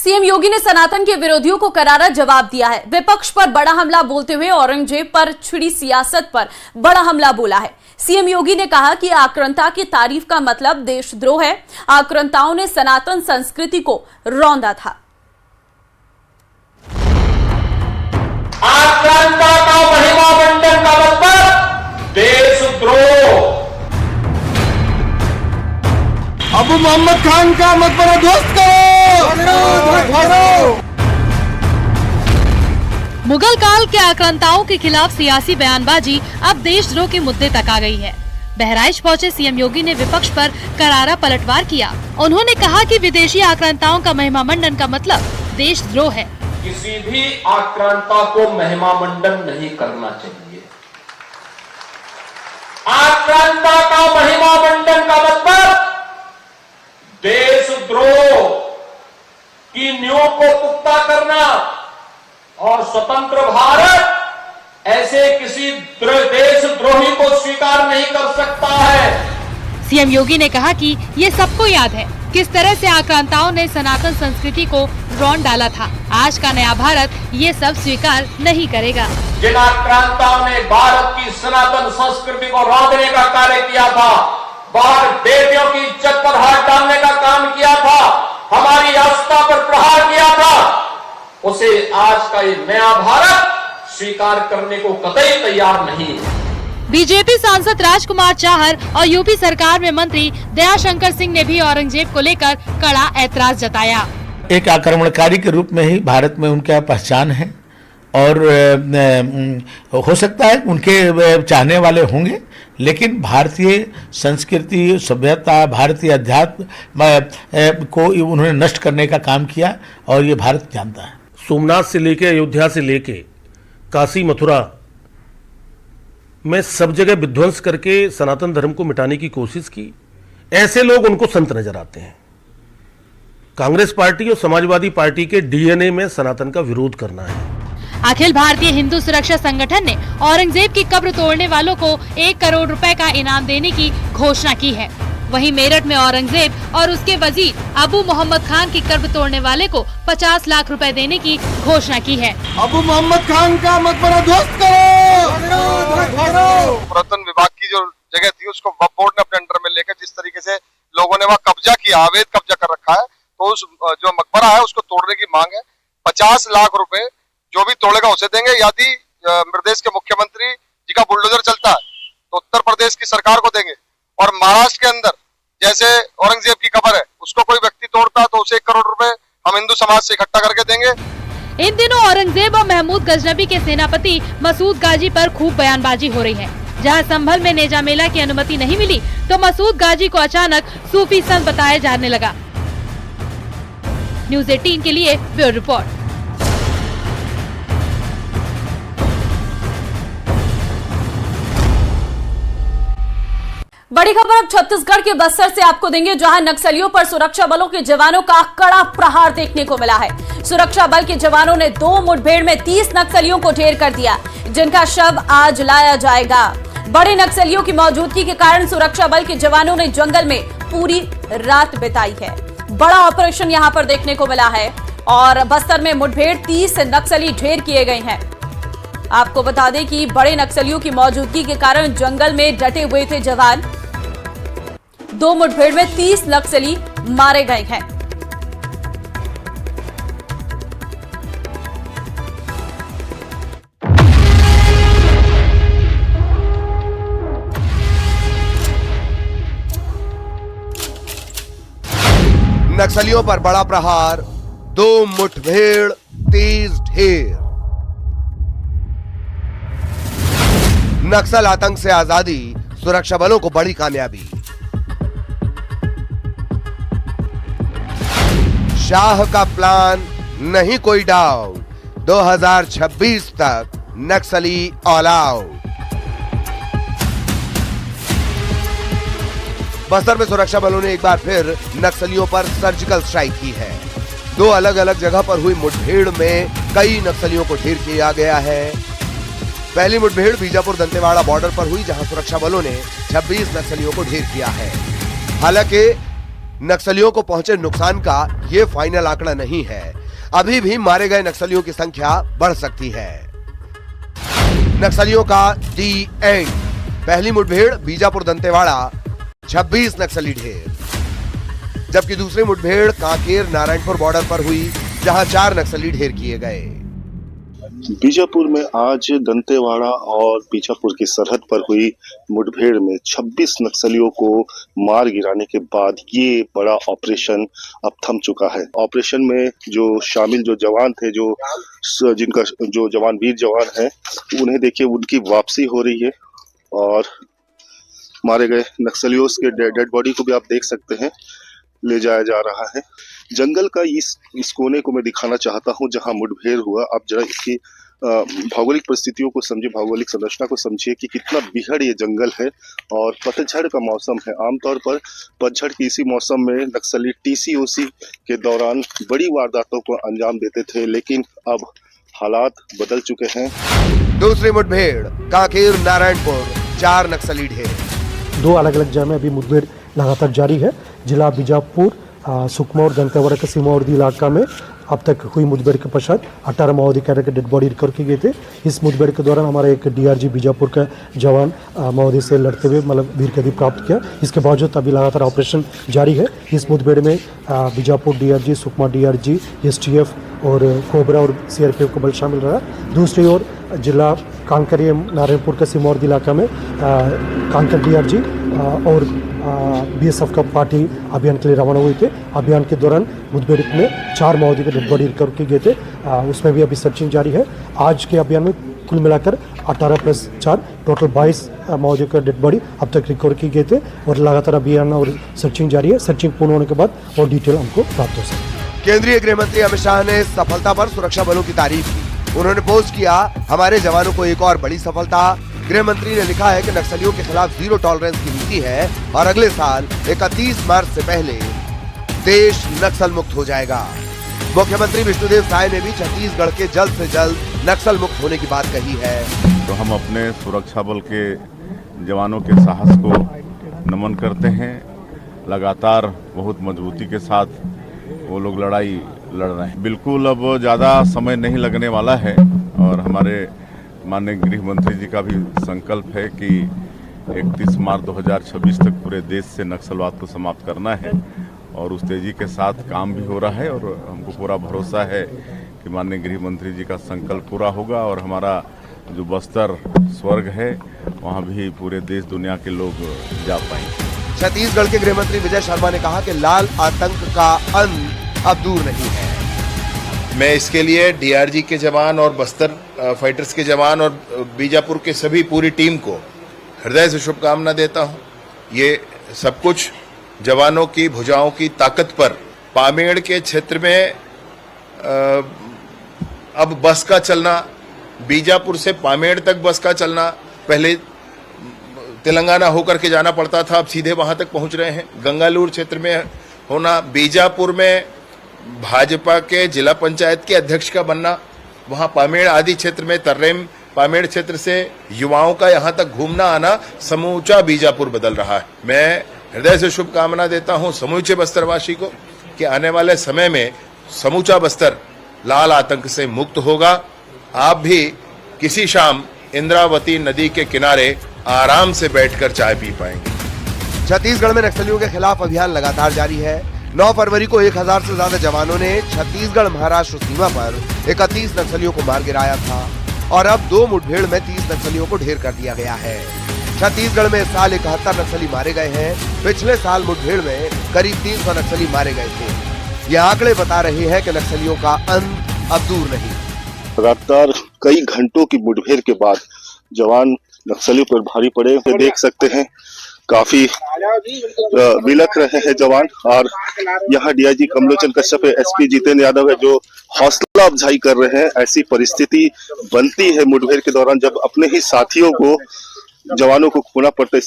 CM योगी ने सनातन के विरोधियों को करारा जवाब दिया है। विपक्ष पर बड़ा हमला बोलते हुए औरंगजेब पर छिड़ी सियासत पर बड़ा हमला बोला है। सीएम योगी ने कहा कि आक्रांता की तारीफ का मतलब देशद्रोह है। आक्रांताओं ने सनातन संस्कृति को रौंदा था। आक्रांता का महिमा मंडन का मतलब देशद्रोह। अबू मोहम्मद खान का मकबरा ध्वस्त करो। मुगल काल के आक्रांताओं के खिलाफ सियासी बयानबाजी अब देशद्रोह के मुद्दे तक आ गई है। बहराइच पहुंचे सीएम योगी ने विपक्ष पर करारा पलटवार किया। उन्होंने कहा कि विदेशी आक्रांताओं का महिमा मंडन का मतलब देशद्रोह है। किसी भी आक्रांता को महिमा मंडन नहीं करना चाहिए। आक्रांता का महिमा मंडन का मतलब देशद्रोह की नींव को पुख्ता करना और स्वतंत्र भारत ऐसे किसी देशद्रोही को स्वीकार नहीं कर सकता है। सीएम योगी ने कहा कि ये सबको याद है किस तरह से आक्रांताओं ने सनातन संस्कृति को रौंद डाला था। आज का नया भारत ये सब स्वीकार नहीं करेगा। जिन आक्रांताओं ने भारत की सनातन संस्कृति को रौंदने का कार्य किया था, बाहर बेटियों की इज्जत पर हाथ डालने का काम किया था, हमारी आस्था पर प्रहार किया था, उसे आज का ये नया भारत स्वीकार करने को कतई तैयार नहीं है। बीजेपी सांसद राजकुमार चाहर और यूपी सरकार में मंत्री दयाशंकर सिंह ने भी औरंगजेब को लेकर कड़ा ऐतराज जताया। एक आक्रमणकारी के रूप में ही भारत में उनका पहचान है और हो सकता है उनके चाहने वाले होंगे, लेकिन भारतीय संस्कृति, सभ्यता, भारतीय अध्यात्म को उन्होंने नष्ट करने का काम किया और ये भारत जानता है। सोमनाथ से लेके अयोध्या से लेके काशी मथुरा में सब जगह विध्वंस करके सनातन धर्म को मिटाने की कोशिश की। ऐसे लोग उनको संत नजर आते हैं। कांग्रेस पार्टी और समाजवादी पार्टी के डीएनए में सनातन का विरोध करना है। अखिल भारतीय हिंदू सुरक्षा संगठन ने औरंगजेब की कब्र तोड़ने वालों को 1 करोड़ रुपए का इनाम देने की घोषणा की है। वहीं मेरठ में औरंगजेब और उसके वजीर अबू मोहम्मद खान की कब्र तोड़ने वाले को 50 लाख रुपए देने की घोषणा की है। अबू मोहम्मद खान का मकबरा ध्वस्त करो। पुरातन विभाग की जो जगह थी उसको वक्फ बोर्ड ने अपने अंडर में लेकर जिस तरीके से लोगों ने वहाँ कब्जा किया, अवैध कब्जा कर रखा है, तो उस जो मकबरा है उसको तोड़ने की मांग है। 50 लाख रुपए जो भी तोड़ेगा उसे देंगे। यदि प्रदेश के मुख्यमंत्री जी का बुलडोजर चलता है तो उत्तर प्रदेश की सरकार को देंगे। और महाराष्ट्र के अंदर जैसे औरंगजेब की कब्र है उसको कोई व्यक्ति तोड़ता है तो उसे 1 करोड़ रुपए हम हिंदू समाज से इकट्ठा करके देंगे। इन दिनों औरंगजेब और महमूद गजनबी के सेनापति मसूद गाजी पर खूब बयानबाजी हो रही है। जहां संभल में नेजा मेला की अनुमति नहीं मिली तो मसूद गाजी को अचानक सूफी संत बताया जाने लगा। न्यूज़ 18 के लिए ब्यूरो रिपोर्ट। बड़ी खबर अब छत्तीसगढ़ के बस्तर से आपको देंगे, जहां नक्सलियों पर सुरक्षा बलों के जवानों का कड़ा प्रहार देखने को मिला है। सुरक्षा बल के जवानों ने 2 मुठभेड़ में 30 नक्सलियों को ढेर कर दिया, जिनका शव आज लाया जाएगा। बड़े नक्सलियों की मौजूदगी के कारण सुरक्षा बल के जवानों ने जंगल में पूरी रात बिताई है। बड़ा ऑपरेशन यहां पर देखने को मिला है और बस्तर में मुठभेड़ 30 नक्सली ढेर किए गए हैं। आपको बता दें कि बड़े नक्सलियों की मौजूदगी के कारण जंगल में डटे हुए थे जवान। 2 मुठभेड़ में 30 नक्सली मारे गए हैं। नक्सलियों पर बड़ा प्रहार, 2 मुठभेड़, 30 ढेर। नक्सल आतंक से आजादी, सुरक्षा बलों को बड़ी कामयाबी। शाह का प्लान नहीं कोई डाउट, 2026 तक नक्सली ऑल आउट। बस्तर में सुरक्षा बलों ने एक बार फिर नक्सलियों पर सर्जिकल स्ट्राइक की है। 2 अलग अलग जगह पर हुई मुठभेड़ में कई नक्सलियों को ढेर किया गया है। पहली मुठभेड़ बीजापुर दंतेवाड़ा बॉर्डर पर हुई, जहां सुरक्षा बलों ने 26 नक्सलियों को ढेर किया है। हालांकि नक्सलियों को पहुंचे नुकसान का ये फाइनल आंकड़ा नहीं है, अभी भी मारे गए नक्सलियों की संख्या बढ़ सकती है। नक्सलियों का दी एंड। पहली मुठभेड़ बीजापुर दंतेवाड़ा 26 नक्सली ढेर, जबकि दूसरी मुठभेड़ कांकेर नारायणपुर बॉर्डर पर हुई, जहां 4 नक्सली ढेर किए गए। बीजापुर में आज दंतेवाड़ा और बीजापुर की सरहद पर हुई मुठभेड़ में 26 नक्सलियों को मार गिराने के बाद ये बड़ा ऑपरेशन अब थम चुका है। ऑपरेशन में जो शामिल जो जवान थे, जिनका जो जवान वीर जवान है, उन्हें देखिए उनकी वापसी हो रही है और मारे गए नक्सलियों के डेड बॉडी को भी आप देख सकते हैं, ले जाया जा रहा है। जंगल का इस कोने को मैं दिखाना चाहता हूं जहां मुठभेड़ हुआ। आप जरा इसकी भौगोलिक परिस्थितियों को समझिए, भौगोलिक संरचना को समझिए कि कितना बीहड़ ये जंगल है और पतझड़ का मौसम है। आमतौर पर पतझड़ के इसी मौसम में नक्सली TCOC के दौरान बड़ी वारदातों को अंजाम देते थे, लेकिन अब हालात बदल चुके हैं। दूसरी मुठभेड़ कांकेर नारायणपुर 4 नक्सली ढेर। 2 अलग अलग जगह में अभी मुठभेड़ लगातार जारी है। जिला बीजापुर, सुकमा और दंतेवाड़ा के सीमावर्ती इलाका में अब तक हुई मुठभेड़ के पश्चात 18 माओवादी कैडर के डेड बॉडी रिकवर किए गए थे। इस मुठभेड़ के दौरान हमारा एक DRG बीजापुर का जवान माओवादी से लड़ते हुए वीर गति प्राप्त किया। इसके बावजूद अभी लगातार ऑपरेशन जारी है। इस मुठभेड़ में Bijapur DRG, Sukma DRG, STF और कोबरा और CRPF का बल शामिल रहा। दूसरी ओर जिला कांकेर नारायणपुर के सीमावर्ती इलाका में कांकेर DRG और BSF का पार्टी अभियान के लिए रवाना हुए थे। अभियान के दौरान मुठभेड़ में 4 माओवादी के डेड बॉडी रिकवर किए गए थे। उसमें भी अभी सर्चिंग जारी है। आज के अभियान में कुल मिलाकर 18 + 4 टोटल 22 माओवादियों का डेड बॉडी अब तक रिकवर किए गए थे और लगातार अभियान और सर्चिंग जारी है। सर्चिंग पूर्ण होने के बाद और डिटेल हमको प्राप्त हो सके। केंद्रीय गृह मंत्री अमित शाह ने सफलता पर सुरक्षा बलों की तारीफ की। उन्होंने पोस्ट किया, हमारे जवानों को एक और बड़ी सफलता। गृह मंत्री ने लिखा है कि नक्सलियों के खिलाफ 0 टॉलरेंस की नीति है और अगले साल 31 मार्च से पहले देश नक्सल मुक्त हो जाएगा। मुख्यमंत्री विष्णुदेव साय ने भी छत्तीसगढ़ के जल्द से जल्द नक्सल मुक्त होने की बात कही है। तो हम अपने सुरक्षा बल के जवानों के साहस को नमन करते हैं। लगातार बहुत मजबूती के साथ वो लोग लड़ाई लड़ रहे हैं। बिल्कुल अब ज़्यादा समय नहीं लगने वाला है और हमारे माननीय गृह मंत्री जी का भी संकल्प है कि 31 मार्च 2026 तक पूरे देश से नक्सलवाद को समाप्त करना है और उस तेजी के साथ काम भी हो रहा है और हमको पूरा भरोसा है कि माननीय गृह मंत्री जी का संकल्प पूरा होगा और हमारा जो बस्तर स्वर्ग है वहाँ भी पूरे देश दुनिया के लोग जा पाएंगे। छत्तीसगढ़ के गृह मंत्री विजय शर्मा ने कहा कि लाल आतंक का अंत अब दूर नहीं है। मैं इसके लिए DRG के जवान और बस्तर फाइटर्स के जवान और बीजापुर के सभी पूरी टीम को हृदय से शुभकामना देता हूं। ये सब कुछ जवानों की भुजाओं की ताकत पर। पामेड़ के क्षेत्र में अब बस का चलना, बीजापुर से पामेड़ तक बस का चलना, पहले तेलंगाना होकर के जाना पड़ता था, अब सीधे वहां तक पहुंच रहे हैं। गंगालूर क्षेत्र में होना, बीजापुर में भाजपा के जिला पंचायत के अध्यक्ष का बनना, वहां पामेड़ आदि क्षेत्र में तर्रेम पामेड़ क्षेत्र से युवाओं का यहां तक घूमना आना, समूचा बीजापुर बदल रहा है। मैं हृदय से शुभकामना देता हूं समूचे बस्तरवासी को कि आने वाले समय में समूचा बस्तर लाल आतंक से मुक्त होगा। आप भी किसी शाम इंद्रावती नदी के किनारे आराम से बैठकर चाय पी पाएंगे। छत्तीसगढ़ में नक्सलियों के खिलाफ अभियान लगातार जारी है। 9 फरवरी को 1000 से ज्यादा जवानों ने छत्तीसगढ़ महाराष्ट्र सीमा पर 31 नक्सलियों को मार गिराया था और अब 2 मुठभेड़ में 30 नक्सलियों को ढेर कर दिया गया है। छत्तीसगढ़ में इस साल 71 नक्सली मारे गए हैं। पिछले साल मुठभेड़ में करीब 300 नक्सली मारे गए थे। ये आंकड़े बता रहे हैं कि नक्सलियों का अंत अब दूर नहीं। लगातार कई घंटों की मुठभेड़ के बाद जवान नक्सलियों पर भारी पड़े, देख सकते हैं काफी बिलख रहे हैं जवान। और यहाँ DIG कमलोचन कश्यप है, SP जितेंद्र यादव है जो हौसला अफजाई कर रहे हैं। ऐसी परिस्थिति बनती है मुठभेड़ के दौरान जब अपने ही साथियों को, जवानों को खोना पड़ता है।